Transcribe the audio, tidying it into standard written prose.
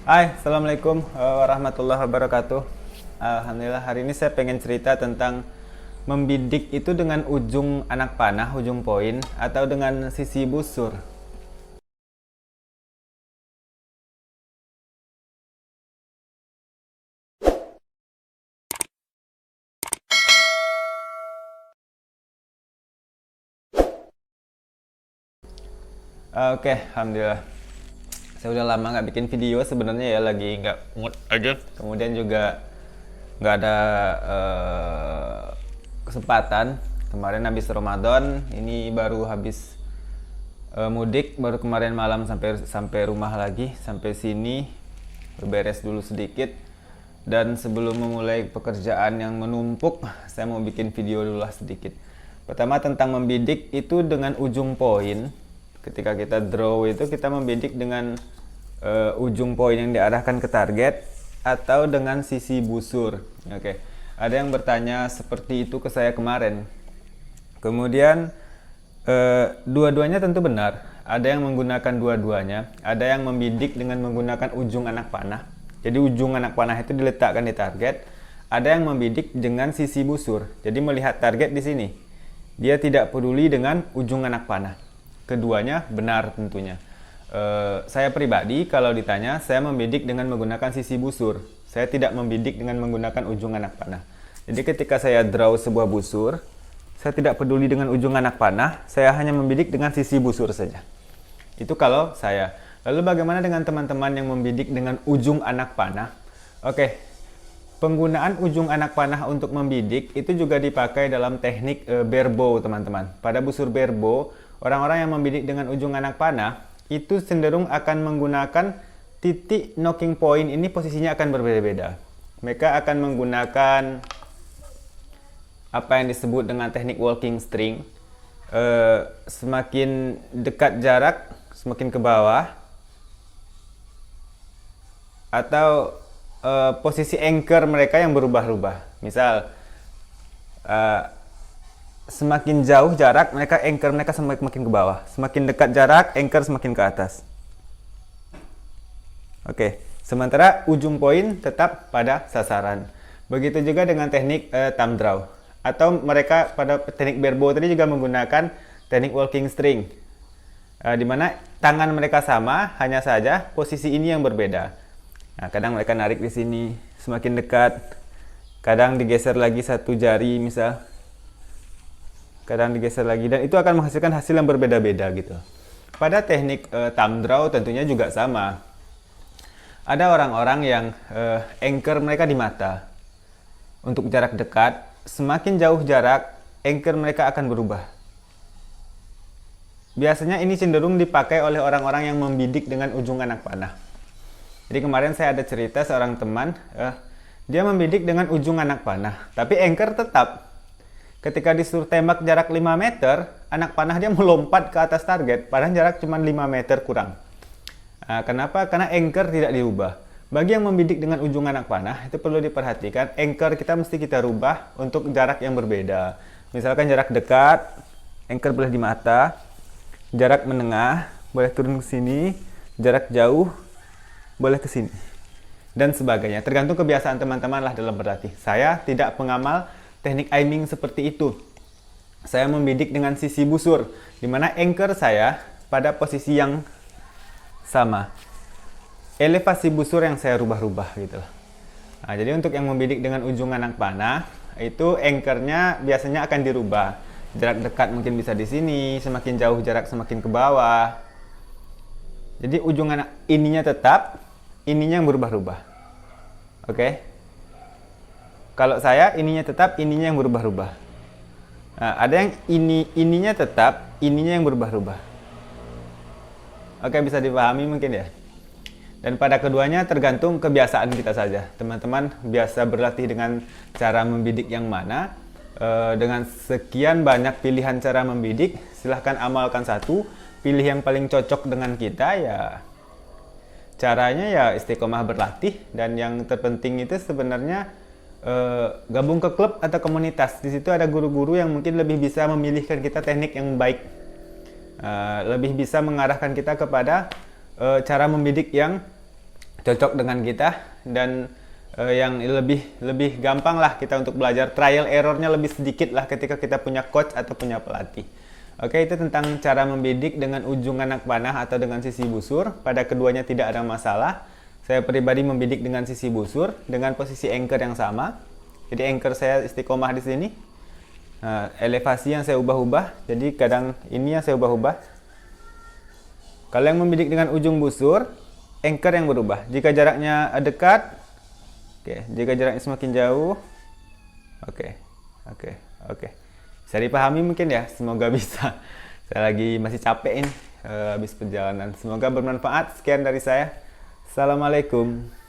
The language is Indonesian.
Hai, Assalamualaikum warahmatullahi wabarakatuh. Alhamdulillah, hari ini saya pengen cerita tentang membidik itu dengan ujung anak panah, ujung poin, atau dengan sisi busur. Oke, Alhamdulillah. Saya udah lama nggak bikin video sebenarnya ya, lagi nggak mood aja. Kemudian juga nggak ada kesempatan. Kemarin habis Ramadan, ini baru habis mudik, baru kemarin malam sampai sampai rumah lagi, sampai sini beres dulu sedikit. Dan sebelum memulai pekerjaan yang menumpuk, saya mau bikin video dulu lah sedikit. Pertama tentang membidik itu dengan ujung poin. Ketika kita draw itu kita membidik dengan ujung poin yang diarahkan ke target atau dengan sisi busur. Oke. Ada yang bertanya seperti itu ke saya kemarin. Kemudian dua-duanya tentu benar. Ada yang menggunakan dua-duanya, ada yang membidik dengan menggunakan ujung anak panah. Jadi ujung anak panah itu diletakkan di target. Ada yang membidik dengan sisi busur. Jadi melihat target di sini. Dia tidak peduli dengan ujung anak panah. Keduanya benar tentunya. Saya pribadi kalau ditanya, saya membidik dengan menggunakan sisi busur. Saya tidak membidik dengan menggunakan ujung anak panah. Jadi ketika saya draw sebuah busur, saya tidak peduli dengan ujung anak panah, saya hanya membidik dengan sisi busur saja. Itu kalau saya. Lalu bagaimana dengan teman-teman yang membidik dengan ujung anak panah? Oke, penggunaan ujung anak panah untuk membidik itu juga dipakai dalam teknik bare bow, teman-teman. Pada busur bare bow, orang-orang yang membidik dengan ujung anak panah itu cenderung akan menggunakan titik knocking point ini, posisinya akan berbeda-beda. Mereka akan menggunakan apa yang disebut dengan teknik walking string. Semakin dekat jarak, semakin ke bawah. Atau posisi anchor mereka yang berubah-ubah. Misal semakin jauh jarak, anchor mereka semakin ke bawah. Semakin dekat jarak, anchor semakin ke atas. Oke, sementara ujung poin tetap pada sasaran. Begitu juga dengan teknik thumb draw. Atau mereka pada teknik bare bow tadi juga menggunakan teknik walking string. Di mana tangan mereka sama, hanya saja posisi ini yang berbeda. Nah, kadang mereka narik di sini, semakin dekat. Kadang digeser lagi satu jari misal. Kadang digeser lagi, dan itu akan menghasilkan hasil yang berbeda-beda gitu. Pada teknik thumb draw tentunya juga sama. Ada orang-orang yang anchor mereka di mata. Untuk jarak dekat, semakin jauh jarak, anchor mereka akan berubah. Biasanya ini cenderung dipakai oleh orang-orang yang membidik dengan ujung anak panah. Jadi kemarin saya ada cerita seorang teman, dia membidik dengan ujung anak panah, tapi anchor tetap. Ketika disuruh tembak jarak 5 meter, anak panah dia melompat ke atas target, padahal jarak cuma 5 meter kurang. Nah, kenapa? Karena anchor tidak dirubah. Bagi yang membidik dengan ujung anak panah, itu perlu diperhatikan, anchor kita mesti kita rubah untuk jarak yang berbeda. Misalkan jarak dekat, anchor boleh di mata, jarak menengah, boleh turun ke sini, jarak jauh, boleh ke sini, dan sebagainya. Tergantung kebiasaan teman-teman lah dalam berlatih. Saya tidak pengamal teknik aiming seperti itu. Saya membidik dengan sisi busur, di mana anchor saya pada posisi yang sama. Elevasi busur yang saya rubah-rubah gitu. Nah, jadi untuk yang membidik dengan ujung anak panah, itu anchornya biasanya akan dirubah. Jarak dekat mungkin bisa di sini, semakin jauh jarak semakin ke bawah. Jadi ujung anak ininya tetap, ininya yang berubah-ubah. Oke. Kalau saya ininya tetap, ininya yang berubah-ubah. Nah, ada yang ininya tetap, ininya yang berubah-ubah. Oke, bisa dipahami mungkin ya. Dan pada keduanya tergantung kebiasaan kita saja. Teman-teman biasa berlatih dengan cara membidik yang mana? Dengan sekian banyak pilihan cara membidik, silahkan amalkan satu, pilih yang paling cocok dengan kita ya. Caranya ya istiqomah berlatih, dan yang terpenting itu sebenarnya gabung ke klub atau komunitas. Di situ ada guru-guru yang mungkin lebih bisa memilihkan kita teknik yang baik, lebih bisa mengarahkan kita kepada cara membidik yang cocok dengan kita, dan yang lebih gampang lah kita untuk belajar, trial errornya lebih sedikit lah ketika kita punya coach atau punya pelatih. Oke, itu tentang cara membidik dengan ujung anak panah atau dengan sisi busur. Pada keduanya tidak ada masalah. Saya pribadi membidik dengan sisi busur dengan posisi anchor yang sama. Jadi anchor saya istiqomah di sini. Nah, elevasi yang saya ubah-ubah, jadi kadang ini yang saya ubah-ubah. Kalau yang membidik dengan ujung busur, anchor yang berubah. Jika jaraknya dekat, oke. Jika jaraknya semakin jauh, oke. Bisa dipahami mungkin ya, semoga bisa. Saya lagi masih capek ini habis perjalanan. Semoga bermanfaat. Sekian dari saya. Assalamualaikum.